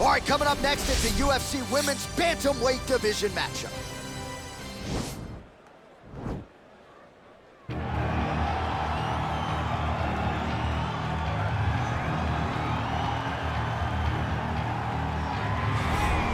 All right, coming up next, it's a UFC Women's Bantamweight Division matchup.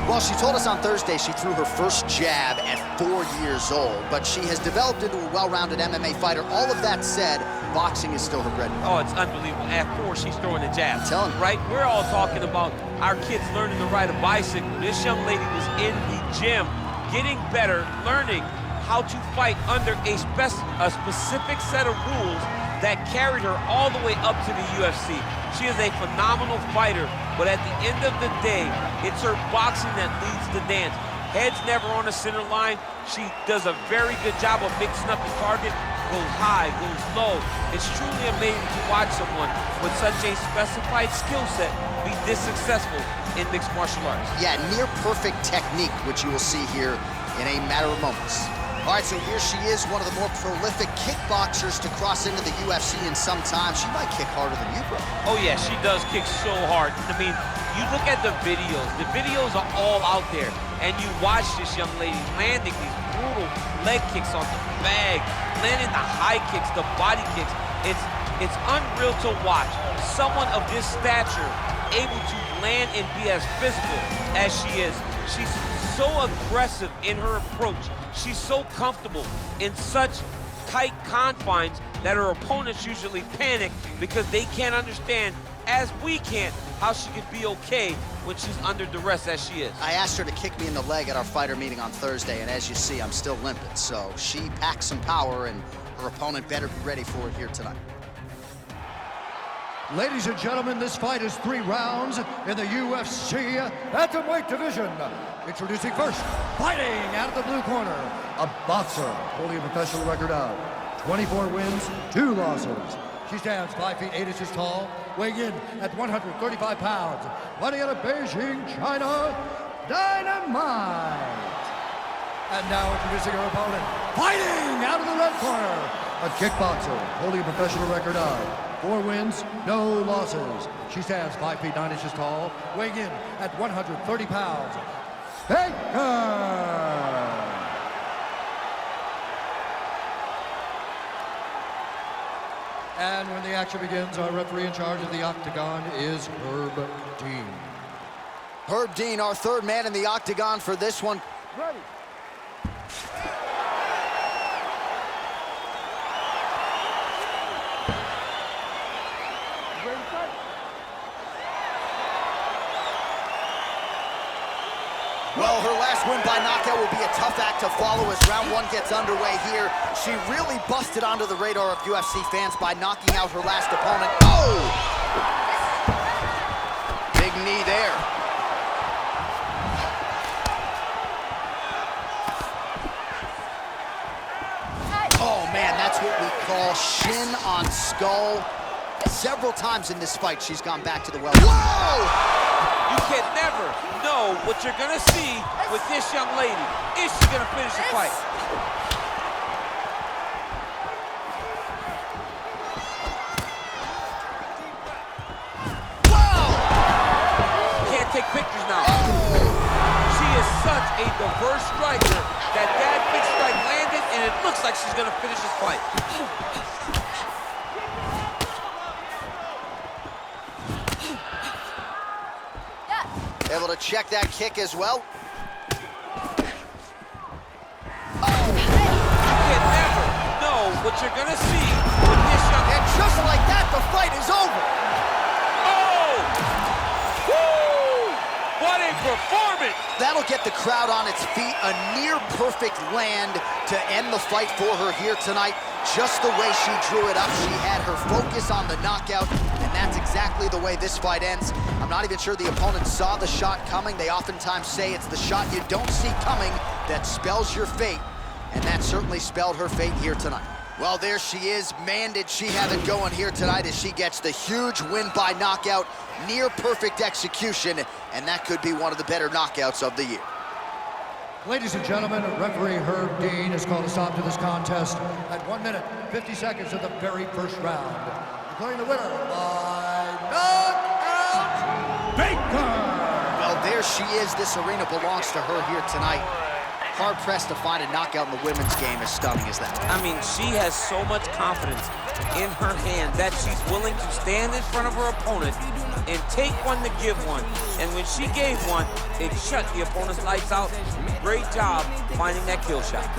Well, she told us on Thursday she threw her first jab at 4 years old, but she has developed into a well-rounded MMA fighter. All of that said, boxing is still her bread and butter. Oh, it's unbelievable. At 4, she's throwing a jab. Tell me. Right? We're all talking about our kids learning to ride a bicycle. This young lady was in the gym, getting better, learning how to fight under a specific set of rules that carried her all the way up to the UFC. She is a phenomenal fighter, but at the end of the day, it's her boxing that leads the dance. Head's never on the center line. She does a very good job of mixing up the target, goes high, goes low. It's truly amazing to watch someone with such a specified skill set be this successful in mixed martial arts. Yeah, near perfect technique, which you will see here in a matter of moments. All right, so here she is, one of the more prolific kickboxers to cross into the UFC in some time. She might kick harder than you, bro. Oh, yeah, she does kick so hard. I mean, you look at the videos are all out there, and you watch this young lady landing these brutal leg kicks on the bag, landing the high kicks, the body kicks. It's unreal to watch. Someone of this stature able to land and be as physical as she is. She's so aggressive in her approach. She's so comfortable in such tight confines that her opponents usually panic because they can't understand, as we can't, how she could be okay when she's under duress as she is. I asked her to kick me in the leg at our fighter meeting on Thursday, and as you see, I'm still limping. So she packs some power, and her opponent better be ready for it here tonight. Ladies and gentlemen, this fight is 3 rounds in the UFC Bantamweight Division. Introducing first, fighting out of the blue corner, a boxer holding a professional record of 24 wins, 2 losses. She stands 5 feet 8 inches tall, weighing in at 135 pounds, fighting out of Beijing, China, Dynamite. And now introducing her opponent, fighting out of the red corner, a kickboxer holding a professional record of 4 wins, no losses. She stands 5 feet 9 inches tall, weighing in at 130 pounds. Baker! And when the action begins, our referee in charge of the octagon is Herb Dean. Herb Dean, our 3rd man in the octagon for this one. Ready. Well, her last win by knockout will be a tough act to follow as round 1 gets underway here. She really busted onto the radar of UFC fans by knocking out her last opponent. Oh! Big knee there. Oh, man, that's what we call shin on skull. Several times in this fight, she's gone back to the well. Whoa! You can never know what you're gonna see with this young lady. Is she gonna finish the fight? Whoa! Can't take pictures now. She is such a diverse striker that big strike landed, and it looks like she's gonna finish this fight. Able to check that kick as well. You can never know what you're gonna see with this young. And just like that, the fight is over. Oh! Woo! What a performance! That'll get the crowd on its feet. A near-perfect land to end the fight for her here tonight. Just the way she drew it up, she had her focus on the knockout, and that's exactly the way this fight ends. I'm not even sure the opponent saw the shot coming. They oftentimes say it's the shot you don't see coming that spells your fate, and that certainly spelled her fate here tonight. Well, there she is. Man, did she have it going here tonight as she gets the huge win by knockout, near perfect execution, and that could be one of the better knockouts of the year. Ladies and gentlemen, referee Herb Dean has called a stop to this contest at 1 minute, 50 seconds of the very first round. Declaring the winner by knockout, Baker! Well, she is, this arena belongs to her here tonight. Hard-pressed to find a knockout in the women's game as stunning as that. I mean, she has so much confidence in her hand that she's willing to stand in front of her opponent and take one to give one. And when she gave one, it shut the opponent's lights out. Great job finding that kill shot.